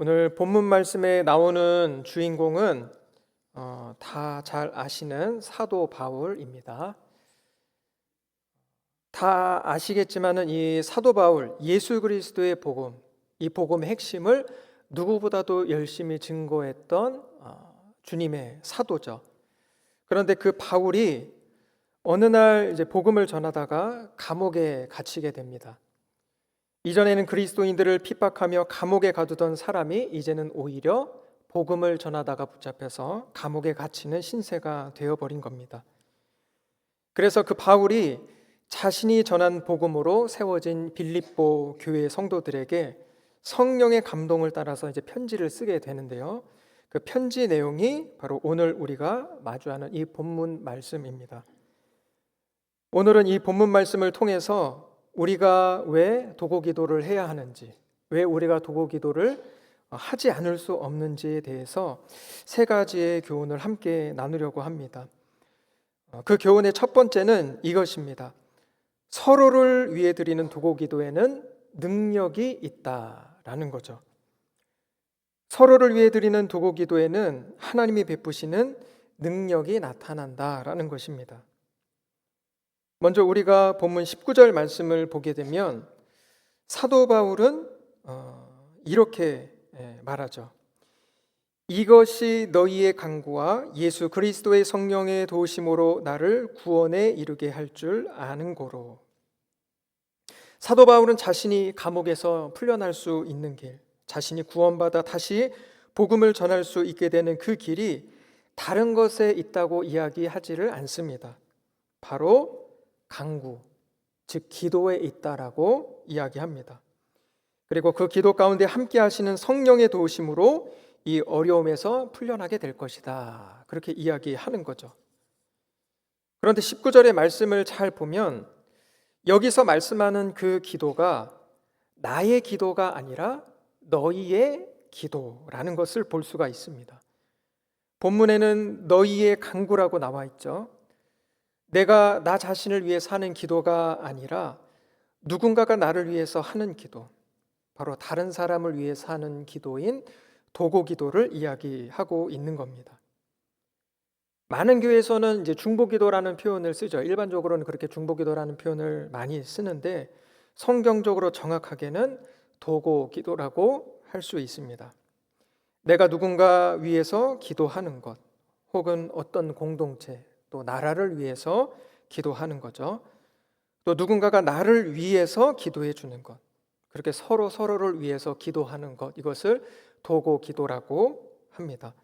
오늘 본문 말씀에 나오는 주인공은 다 잘 아시는 사도 바울입니다. 다 아시겠지만은 이 사도 바울, 예수 그리스도의 복음, 이 복음의 핵심을 누구보다도 열심히 증거했던 주님의 사도죠. 그런데 그 바울이 어느 날 이제 복음을 전하다가 감옥에 갇히게 됩니다. 이전에는 그리스도인들을 핍박하며 감옥에 가두던 사람이 이제는 오히려 복음을 전하다가 붙잡혀서 감옥에 갇히는 신세가 되어버린 겁니다. 그래서 그 바울이 자신이 전한 복음으로 세워진 빌립보 교회 성도들에게 성령의 감동을 따라서 이제 편지를 쓰게 되는데요. 그 편지 내용이 바로 오늘 우리가 마주하는 이 본문 말씀입니다. 오늘은 이 본문 말씀을 통해서 우리가 왜 도고 기도를 해야 하는지, 왜 우리가 도고 기도를 하지 않을 수 없는지에 대해서 세 가지의 교훈을 함께 나누려고 합니다. 그 교훈의 첫 번째는 이것입니다. 서로를 위해 드리는 도고 기도에는 능력이 있다라는 거죠. 서로를 위해 드리는 도고 기도에는 하나님이 베푸시는 능력이 나타난다라는 것입니다. 먼저 우리가 본문 19절 말씀을 보게 되면 사도 바울은 이렇게 말하죠. 이것이 너희의 간구와 예수 그리스도의 성령의 도우심으로 나를 구원에 이르게 할 줄 아는 고로. 사도 바울은 자신이 감옥에서 풀려날 수 있는 길, 자신이 구원받아 다시 복음을 전할 수 있게 되는 그 길이 다른 것에 있다고 이야기하지를 않습니다. 바로 간구, 즉 기도에 있다라고 이야기합니다. 그리고 그 기도 가운데 함께 하시는 성령의 도우심으로 이 어려움에서 풀려나게 될 것이다. 그렇게 이야기하는 거죠. 그런데 19절의 말씀을 잘 보면 여기서 말씀하는 그 기도가 나의 기도가 아니라 너희의 기도라는 것을 볼 수가 있습니다. 본문에는 너희의 간구라고 나와 있죠. 내가 나 자신을 위해 사는 기도가 아니라 누군가가 나를 위해서 하는 기도, 바로 다른 사람을 위해서 하는 기도인 도고 기도를 이야기하고 있는 겁니다. 많은 교회에서는 이제 중보 기도라는 표현을 쓰죠. 일반적으로는 그렇게 중보 기도라는 표현을 많이 쓰는데 성경적으로 정확하게는 도고 기도라고 할 수 있습니다. 내가 누군가 위해서 기도하는 것, 혹은 어떤 공동체, 또 나라를 위해서 기도하는 거죠. 또 누군가가 나를 위해서 기도해 주는 것, 그렇게 서로를 위해서 기도하는 것, 이것을 도고 기도라고 합니다.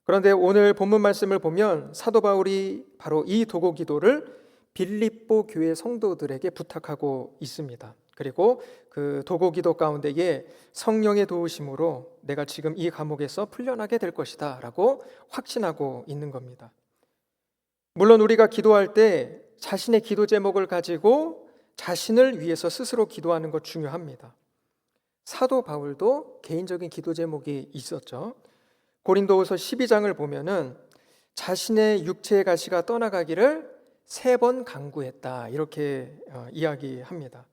그런데 오늘 본문 말씀을 보면 사도 바울이 바로 이 도고 기도를 빌립보 교회 성도들에게 부탁하고 있습니다. 그리고 그 도고 기도 가운데에 성령의 도우심으로 내가 지금 이 감옥에서 풀려나게 될 것이다 라고 확신하고 있는 겁니다. 물론 우리가 기도할 때 자신의 기도 제목을 가지고 자신을 위해서 스스로 기도하는 것 중요합니다. 사도 바울도 개인적인 기도 제목이 있었죠. 고린도후서 12장을 보면은 자신의 육체의 가시가 떠나가기를 3번 간구했다 이렇게 이야기합니다.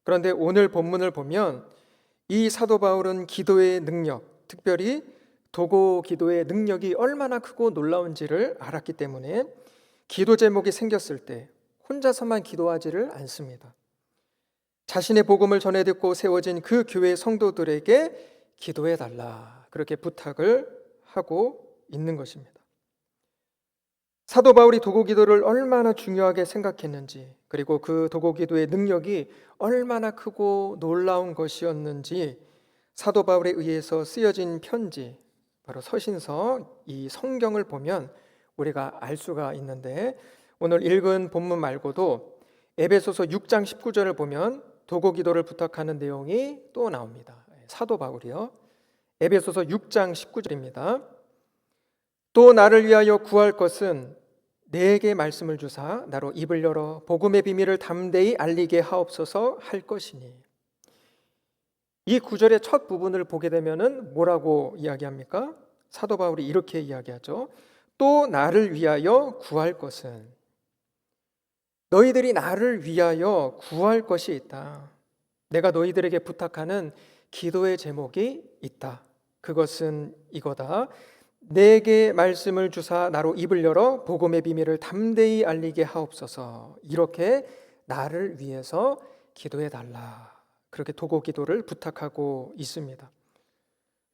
그런데 오늘 본문을 보면 이 사도 바울은 기도의 능력, 특별히 도고 기도의 능력이 얼마나 크고 놀라운지를 알았기 때문에 기도 제목이 생겼을 때 혼자서만 기도하지를 않습니다. 자신의 복음을 전해 듣고 세워진 그 교회 성도들에게 기도해 달라 그렇게 부탁을 하고 있는 것입니다. 사도 바울이 도고 기도를 얼마나 중요하게 생각했는지, 그리고 그 도고 기도의 능력이 얼마나 크고 놀라운 것이었는지 사도 바울에 의해서 쓰여진 편지, 바로 서신서, 이 성경을 보면 우리가 알 수가 있는데, 오늘 읽은 본문 말고도 에베소서 6장 19절을 보면 도고 기도를 부탁하는 내용이 또 나옵니다. 사도 바울이요. 에베소서 6장 19절입니다. 또 나를 위하여 구할 것은 내게 말씀을 주사 나로 입을 열어 복음의 비밀을 담대히 알리게 하옵소서 할 것이니. 이 구절의 첫 부분을 보게 되면은 뭐라고 이야기합니까? 사도 바울이 이렇게 이야기하죠. 또 나를 위하여 구할 것은, 너희들이 나를 위하여 구할 것이 있다. 내가 너희들에게 부탁하는 기도의 제목이 있다. 그것은 이거다. 내게 말씀을 주사 나로 입을 열어 복음의 비밀을 담대히 알리게 하옵소서. 이렇게 나를 위해서 기도해 달라. 그렇게 도고 기도를 부탁하고 있습니다.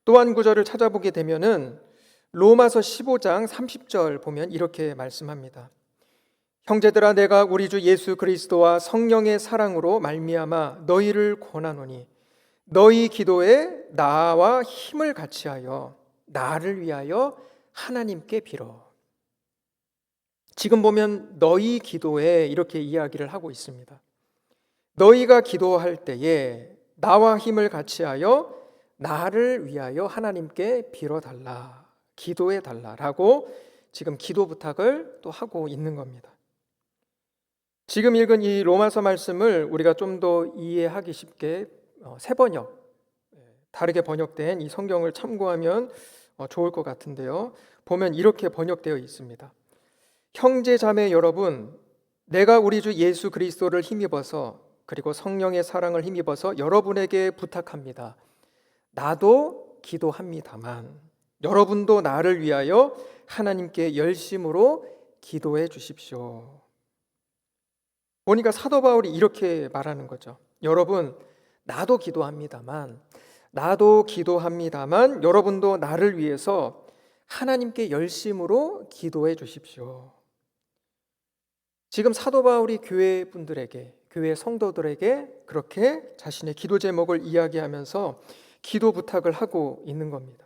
또 한 구절을 찾아보게 되면은 로마서 15장 30절 보면 이렇게 말씀합니다. 형제들아, 내가 우리 주 예수 그리스도와 성령의 사랑으로 말미암아 너희를 권하노니 너희 기도에 나와 힘을 같이하여 나를 위하여 하나님께 빌어. 지금 보면 너희 기도에 이렇게 이야기를 하고 있습니다. 너희가 기도할 때에 나와 힘을 같이하여 나를 위하여 하나님께 빌어달라, 기도해달라라고 지금 기도 부탁을 또 하고 있는 겁니다. 지금 읽은 이 로마서 말씀을 우리가 좀 더 이해하기 쉽게 새 번역, 다르게 번역된 이 성경을 참고하면 좋을 것 같은데요. 보면 이렇게 번역되어 있습니다. 형제 자매 여러분, 내가 우리 주 예수 그리스도를 힘입어서 그리고 성령의 사랑을 힘입어서 여러분에게 부탁합니다. 나도 기도합니다만 여러분도 나를 위하여 하나님께 열심으로 기도해 주십시오. 보니까 사도 바울이 이렇게 말하는 거죠. 여러분, 나도 기도합니다만 여러분도 나를 위해서 하나님께 열심으로 기도해 주십시오. 지금 사도 바울이 교회 분들에게, 교회 성도들에게 그렇게 자신의 기도 제목을 이야기하면서 기도 부탁을 하고 있는 겁니다.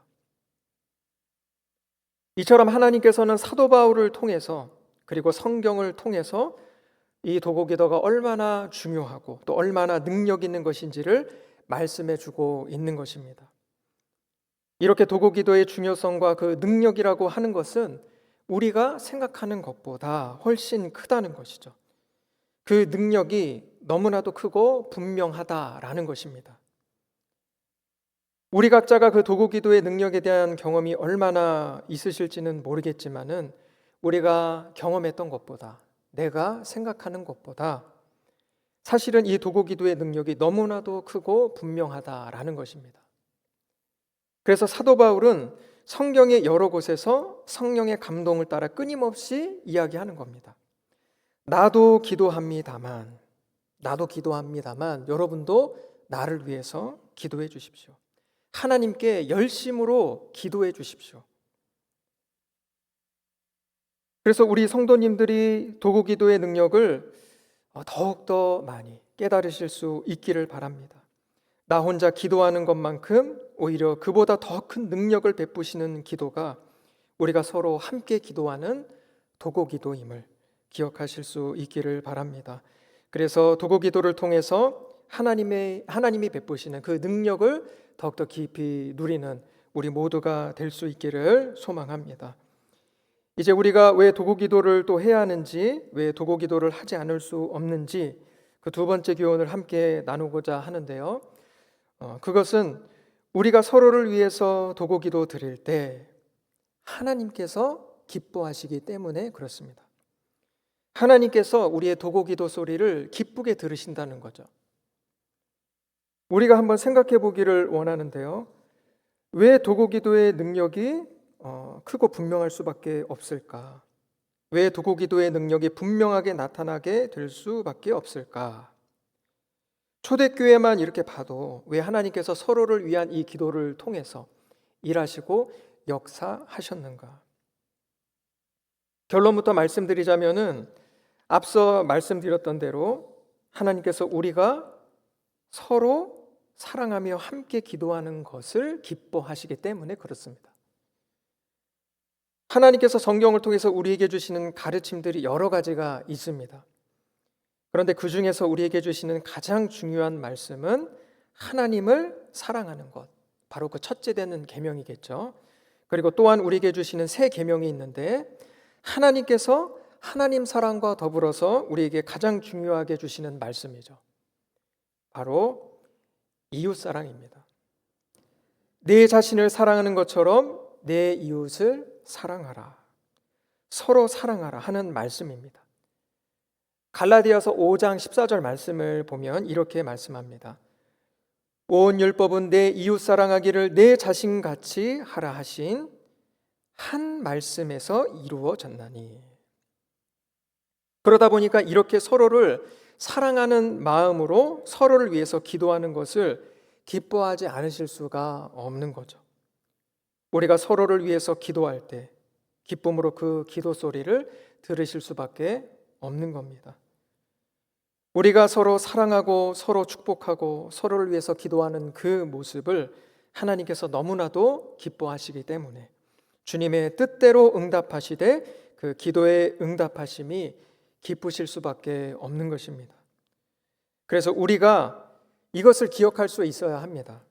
이처럼 하나님께서는 사도 바울을 통해서 그리고 성경을 통해서 이 도고 기도가 얼마나 중요하고 또 얼마나 능력 있는 것인지를 말씀해 주고 있는 것입니다. 이렇게 도고 기도의 중요성과 그 능력이라고 하는 것은 우리가 생각하는 것보다 훨씬 크다는 것이죠. 그 능력이 너무나도 크고 분명하다라는 것입니다. 우리 각자가 그 도고 기도의 능력에 대한 경험이 얼마나 있으실지는 모르겠지만은 우리가 경험했던 것보다, 내가 생각하는 것보다 사실은 이 도고 기도의 능력이 너무나도 크고 분명하다라는 것입니다. 그래서 사도 바울은 성경의 여러 곳에서 성령의 감동을 따라 끊임없이 이야기하는 겁니다. 나도 기도합니다만 여러분도 나를 위해서 기도해 주십시오. 하나님께 열심으로 기도해 주십시오. 그래서 우리 성도님들이 도고 기도의 능력을 더욱더 많이 깨달으실 수 있기를 바랍니다. 나 혼자 기도하는 것만큼 오히려 그보다 더 큰 능력을 베푸시는 기도가 우리가 서로 함께 기도하는 도고 기도임을 기억하실 수 있기를 바랍니다. 그래서 도고 기도를 통해서 하나님이 베푸시는 그 능력을 더욱더 깊이 누리는 우리 모두가 될 수 있기를 소망합니다. 이제 우리가 왜 도고 기도를 또 해야 하는지, 왜 도고 기도를 하지 않을 수 없는지 그 두 번째 교훈을 함께 나누고자 하는데요. 그것은 우리가 서로를 위해서 도고 기도 드릴 때 하나님께서 기뻐하시기 때문에 그렇습니다. 하나님께서 우리의 도고 기도 소리를 기쁘게 들으신다는 거죠. 우리가 한번 생각해 보기를 원하는데요. 왜 도고 기도의 능력이 크고 분명할 수밖에 없을까? 왜 도고 기도의 능력이 분명하게 나타나게 될 수밖에 없을까? 초대교회만 이렇게 봐도 왜 하나님께서 서로를 위한 이 기도를 통해서 일하시고 역사하셨는가? 결론부터 말씀드리자면은 앞서 말씀드렸던 대로 하나님께서 우리가 서로 사랑하며 함께 기도하는 것을 기뻐하시기 때문에 그렇습니다. 하나님께서 성경을 통해서 우리에게 주시는 가르침들이 여러 가지가 있습니다. 그런데 그 중에서 우리에게 주시는 가장 중요한 말씀은 하나님을 사랑하는 것, 바로 그 첫째 되는 계명이겠죠. 그리고 또한 우리에게 주시는 새 계명이 있는데 하나님께서 하나님 사랑과 더불어서 우리에게 가장 중요하게 주시는 말씀이죠. 바로 이웃 사랑입니다. 내 자신을 사랑하는 것처럼 내 이웃을 사랑하라. 서로 사랑하라 하는 말씀입니다. 갈라디아서 5장 14절 말씀을 보면 이렇게 말씀합니다. 온 율법은 내 이웃 사랑하기를 내 자신같이 하라 하신 한 말씀에서 이루어졌나니. 그러다 보니까 이렇게 서로를 사랑하는 마음으로 서로를 위해서 기도하는 것을 기뻐하지 않으실 수가 없는 거죠. 우리가 서로를 위해서 기도할 때 기쁨으로 그 기도 소리를 들으실 수밖에 없는 겁니다. 우리가 서로 사랑하고 서로 축복하고 서로를 위해서 기도하는 그 모습을 하나님께서 너무나도 기뻐하시기 때문에 주님의 뜻대로 응답하시되 그 기도의 응답하심이 기쁘실 수밖에 없는 것입니다. 그래서 우리가 이것을 기억할 수 있어야 합니다.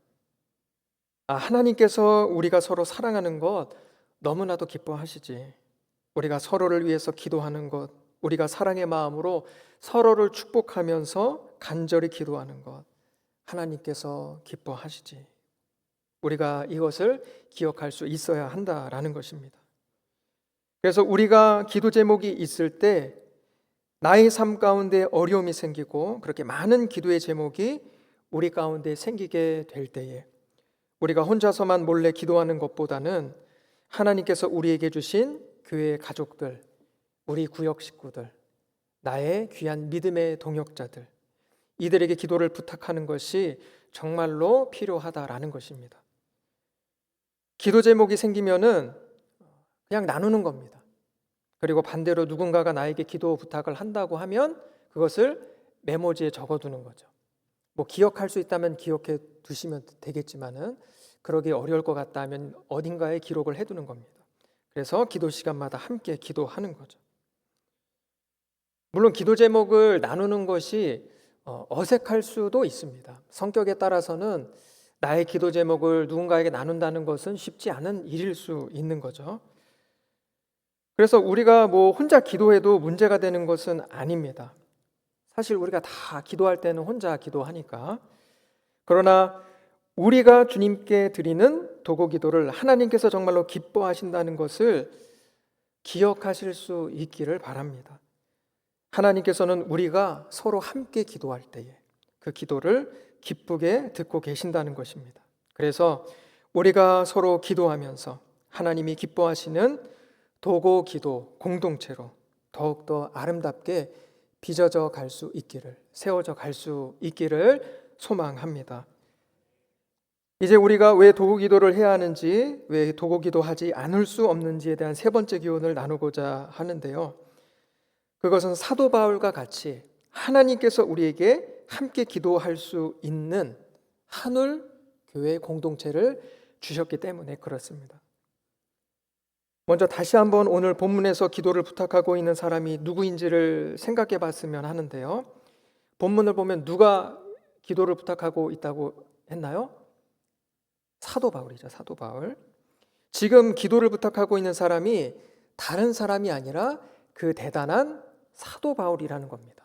하나님께서 우리가 서로 사랑하는 것 너무나도 기뻐하시지. 우리가 서로를 위해서 기도하는 것, 우리가 사랑의 마음으로 서로를 축복하면서 간절히 기도하는 것 하나님께서 기뻐하시지. 우리가 이것을 기억할 수 있어야 한다라는 것입니다. 그래서 우리가 기도 제목이 있을 때 나의 삶 가운데 어려움이 생기고 그렇게 많은 기도의 제목이 우리 가운데 생기게 될 때에 우리가 혼자서만 몰래 기도하는 것보다는 하나님께서 우리에게 주신 교회의 가족들, 우리 구역 식구들, 나의 귀한 믿음의 동역자들, 이들에게 기도를 부탁하는 것이 정말로 필요하다라는 것입니다. 기도 제목이 생기면은 그냥 나누는 겁니다. 그리고 반대로 누군가가 나에게 기도 부탁을 한다고 하면 그것을 메모지에 적어두는 거죠. 뭐 기억할 수 있다면 기억해 두시면 되겠지만은 그러기 어려울 것 같다 하면 어딘가에 기록을 해두는 겁니다. 그래서 기도 시간마다 함께 기도하는 거죠. 물론 기도 제목을 나누는 것이 어색할 수도 있습니다. 성격에 따라서는 나의 기도 제목을 누군가에게 나눈다는 것은 쉽지 않은 일일 수 있는 거죠. 그래서 우리가 뭐 혼자 기도해도 문제가 되는 것은 아닙니다. 사실 우리가 다 기도할 때는 혼자 기도하니까. 그러나 우리가 주님께 드리는 도고 기도를 하나님께서 정말로 기뻐하신다는 것을 기억하실 수 있기를 바랍니다. 하나님께서는 우리가 서로 함께 기도할 때에 그 기도를 기쁘게 듣고 계신다는 것입니다. 그래서 우리가 서로 기도하면서 하나님이 기뻐하시는 도고 기도 공동체로 더욱더 아름답게 빚어져 갈 수 있기를, 세워져 갈 수 있기를 소망합니다. 이제 우리가 왜 도고 기도를 해야 하는지, 왜 도고 기도하지 않을 수 없는지에 대한 세 번째 교훈을 나누고자 하는데요. 그것은 사도 바울과 같이 하나님께서 우리에게 함께 기도할 수 있는 한울 교회 공동체를 주셨기 때문에 그렇습니다. 먼저 다시 한번 오늘 본문에서 기도를 부탁하고 있는 사람이 누구인지를 생각해 봤으면 하는데요. 본문을 보면 누가 기도를 부탁하고 있다고 했나요? 사도 바울이죠. 사도 바울. 지금 기도를 부탁하고 있는 사람이 다른 사람이 아니라 그 대단한 사도 바울이라는 겁니다.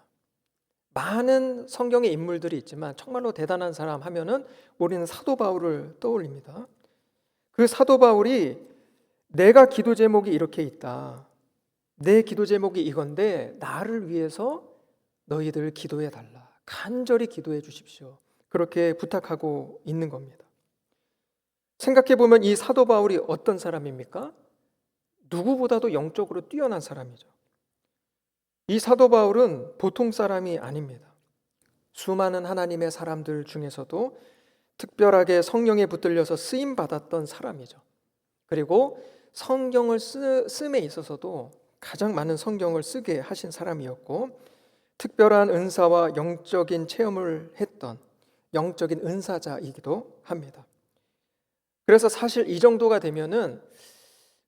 많은 성경의 인물들이 있지만 정말로 대단한 사람 하면은 우리는 사도 바울을 떠올립니다. 그 사도 바울이 내가 기도 제목이 이렇게 있다. 내 기도 제목이 이건데 나를 위해서 너희들 기도해 달라. 간절히 기도해 주십시오. 그렇게 부탁하고 있는 겁니다. 생각해 보면 이 사도 바울이 어떤 사람입니까? 누구보다도 영적으로 뛰어난 사람이죠. 이 사도 바울은 보통 사람이 아닙니다. 수많은 하나님의 사람들 중에서도 특별하게 성령에 붙들려서 쓰임 받았던 사람이죠. 그리고 성경을 씀에 있어서도 가장 많은 성경을 쓰게 하신 사람이었고 특별한 은사와 영적인 체험을 했던 영적인 은사자이기도 합니다. 그래서 사실 이 정도가 되면은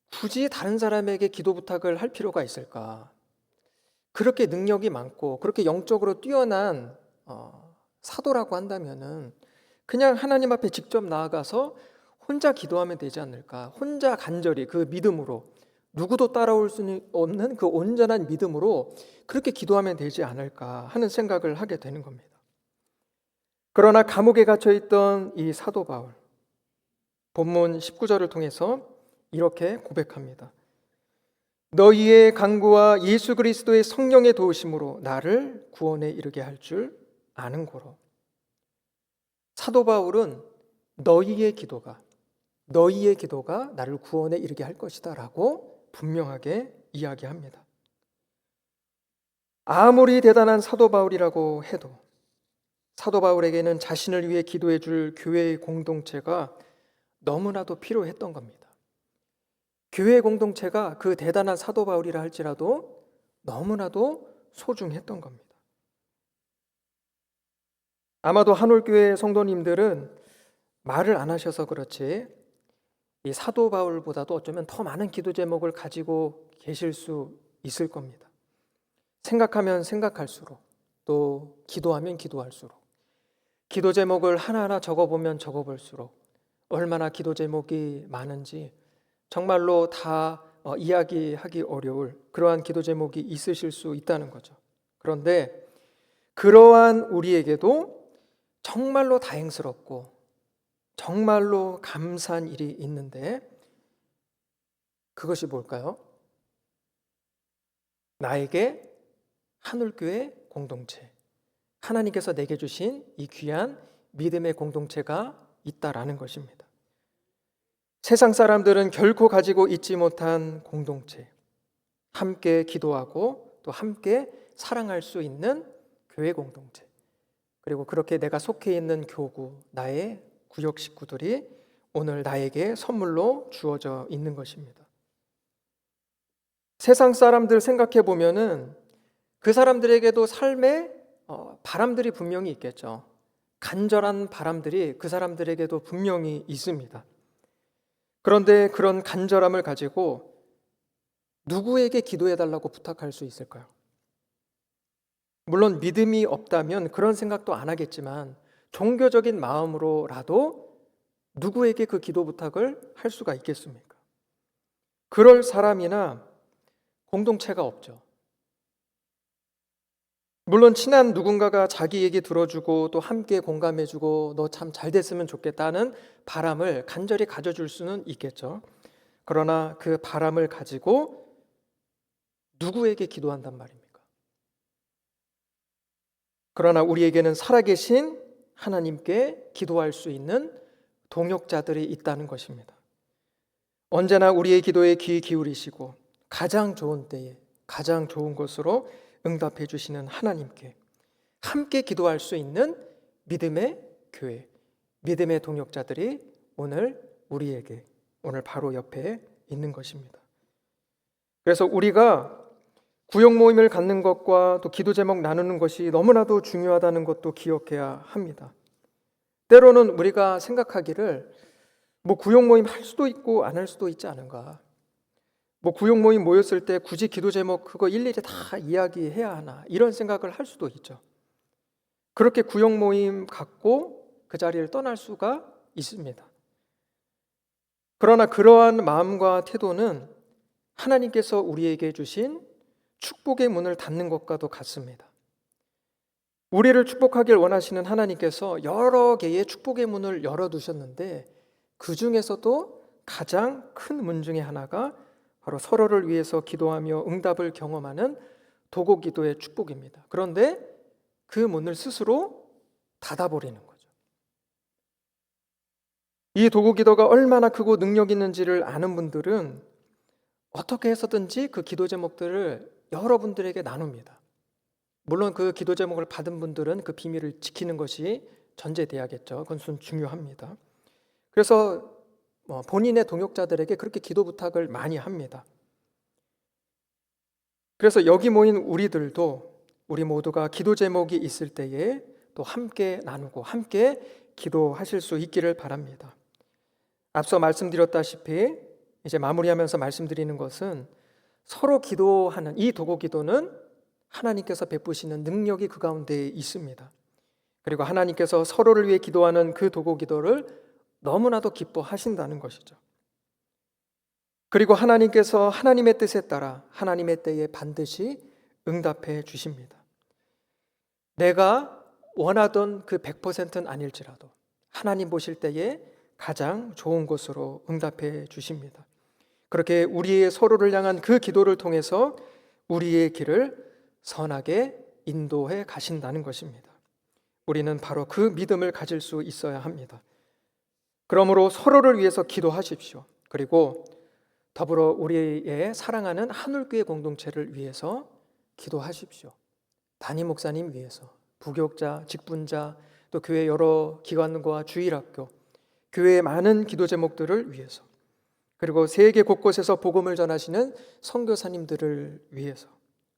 굳이 다른 사람에게 기도 부탁을 할 필요가 있을까? 그렇게 능력이 많고 그렇게 영적으로 뛰어난 사도라고 한다면은 그냥 하나님 앞에 직접 나아가서 혼자 기도하면 되지 않을까? 혼자 간절히 그 믿음으로 누구도 따라올 수 없는 그 온전한 믿음으로 그렇게 기도하면 되지 않을까 하는 생각을 하게 되는 겁니다. 그러나 감옥에 갇혀 있던 이 사도 바울, 본문 19절을 통해서 이렇게 고백합니다. 너희의 간구와 예수 그리스도의 성령의 도우심으로 나를 구원에 이르게 할 줄 아는 고로. 사도 바울은 너희의 기도가 나를 구원에 이르게 할 것이다 라고 분명하게 이야기합니다. 아무리 대단한 사도 바울이라고 해도 사도 바울에게는 자신을 위해 기도해 줄 교회의 공동체가 너무나도 필요했던 겁니다. 교회의 공동체가 그 대단한 사도 바울이라 할지라도 너무나도 소중했던 겁니다. 아마도 한올교회 성도님들은 말을 안 하셔서 그렇지 이 사도 바울보다도 어쩌면 더 많은 기도 제목을 가지고 계실 수 있을 겁니다. 생각하면 생각할수록 또 기도하면 기도할수록 기도 제목을 하나하나 적어보면 적어볼수록 얼마나 기도 제목이 많은지 정말로 다 이야기하기 어려울 그러한 기도 제목이 있으실 수 있다는 거죠. 그런데 그러한 우리에게도 정말로 다행스럽고 정말로 감사한 일이 있는데 그것이 뭘까요? 나에게 한울교회 공동체, 하나님께서 내게 주신 이 귀한 믿음의 공동체가 있다라는 것입니다. 세상 사람들은 결코 가지고 있지 못한 공동체, 함께 기도하고 또 함께 사랑할 수 있는 교회 공동체, 그리고 그렇게 내가 속해 있는 교구, 나의 구역 식구들이 오늘 나에게 선물로 주어져 있는 것입니다. 세상 사람들 생각해 보면은 그 사람들에게도 삶의 바람들이 분명히 있겠죠. 간절한 바람들이 그 사람들에게도 분명히 있습니다. 그런데 그런 간절함을 가지고 누구에게 기도해 달라고 부탁할 수 있을까요? 물론 믿음이 없다면 그런 생각도 안 하겠지만 종교적인 마음으로라도 누구에게 그 기도 부탁을 할 수가 있겠습니까? 그럴 사람이나 공동체가 없죠. 물론 친한 누군가가 자기 얘기 들어주고 또 함께 공감해주고 너 참 잘 됐으면 좋겠다는 바람을 간절히 가져줄 수는 있겠죠. 그러나 그 바람을 가지고 누구에게 기도한단 말입니까? 그러나 우리에게는 살아계신 하나님께 기도할 수 있는 동역자들이 있다는 것입니다. 언제나 우리의 기도에 귀 기울이시고 가장 좋은 때에 가장 좋은 것으로 응답해 주시는 하나님께 함께 기도할 수 있는 믿음의 교회, 믿음의 동역자들이 오늘 우리에게 오늘 바로 옆에 있는 것입니다. 그래서 우리가 구역 모임을 갖는 것과 또 기도 제목 나누는 것이 너무나도 중요하다는 것도 기억해야 합니다. 때로는 우리가 생각하기를 구역 모임 할 수도 있고 안 할 수도 있지 않은가. 구역 모임 모였을 때 굳이 기도 제목 그거 일일이 다 이야기해야 하나 이런 생각을 할 수도 있죠. 그렇게 구역 모임 갖고 그 자리를 떠날 수가 있습니다. 그러나 그러한 마음과 태도는 하나님께서 우리에게 주신 축복의 문을 닫는 것과도 같습니다. 우리를 축복하길 원하시는 하나님께서 여러 개의 축복의 문을 열어두셨는데 그 중에서도 가장 큰 문 중에 하나가 바로 서로를 위해서 기도하며 응답을 경험하는 도고 기도의 축복입니다. 그런데 그 문을 스스로 닫아버리는 거죠. 이 도고 기도가 얼마나 크고 능력 있는지를 아는 분들은 어떻게 해서든지 그 기도 제목들을 여러분들에게 나눕니다. 물론 그 기도 제목을 받은 분들은 그 비밀을 지키는 것이 전제돼야겠죠. 그건 중요합니다. 그래서 본인의 동역자들에게 그렇게 기도 부탁을 많이 합니다. 그래서 여기 모인 우리 모두가 기도 제목이 있을 때에 또 함께 나누고 함께 기도하실 수 있기를 바랍니다. 앞서 말씀드렸다시피 이제 마무리하면서 말씀드리는 것은 서로 기도하는 이 도고 기도는 하나님께서 베푸시는 능력이 그 가운데 있습니다. 그리고 하나님께서 서로를 위해 기도하는 그 도고 기도를 너무나도 기뻐하신다는 것이죠. 그리고 하나님께서 하나님의 뜻에 따라 하나님의 때에 반드시 응답해 주십니다. 내가 원하던 그 100%는 아닐지라도 하나님 보실 때에 가장 좋은 것으로 응답해 주십니다. 그렇게 우리의 서로를 향한 그 기도를 통해서 우리의 길을 선하게 인도해 가신다는 것입니다. 우리는 바로 그 믿음을 가질 수 있어야 합니다. 그러므로 서로를 위해서 기도하십시오. 그리고 더불어 우리의 사랑하는 한울교회 공동체를 위해서 기도하십시오. 담임 목사님 위해서, 부교육자, 직분자, 또 교회 여러 기관과 주일학교, 교회의 많은 기도 제목들을 위해서, 그리고 세계 곳곳에서 복음을 전하시는 선교사님들을 위해서,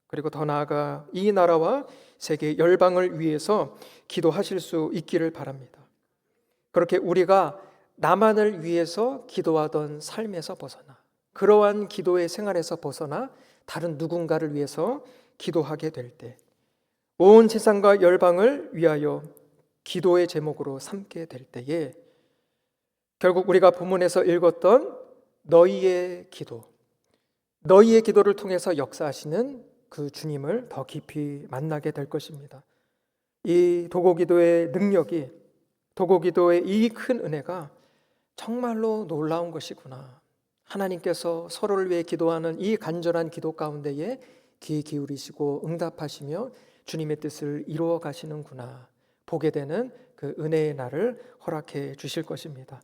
그리고 더 나아가 이 나라와 세계 열방을 위해서 기도하실 수 있기를 바랍니다. 그렇게 우리가 나만을 위해서 기도하던 삶에서 벗어나, 그러한 기도의 생활에서 벗어나 다른 누군가를 위해서 기도하게 될 때, 온 세상과 열방을 위하여 기도의 제목으로 삼게 될 때에 결국 우리가 본문에서 읽었던 너희의 기도를 통해서 역사하시는 그 주님을 더 깊이 만나게 될 것입니다. 이 도고기도의 능력이, 도고기도의 이 큰 은혜가 정말로 놀라운 것이구나. 하나님께서 서로를 위해 기도하는 이 간절한 기도 가운데에 귀 기울이시고 응답하시며 주님의 뜻을 이루어 가시는구나 보게 되는 그 은혜의 날을 허락해 주실 것입니다.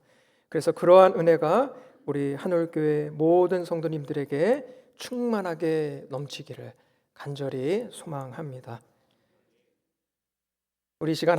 그래서 그러한 은혜가 우리 한울교회 모든 성도님들에게 충만하게 넘치기를 간절히 소망합니다. 우리 시간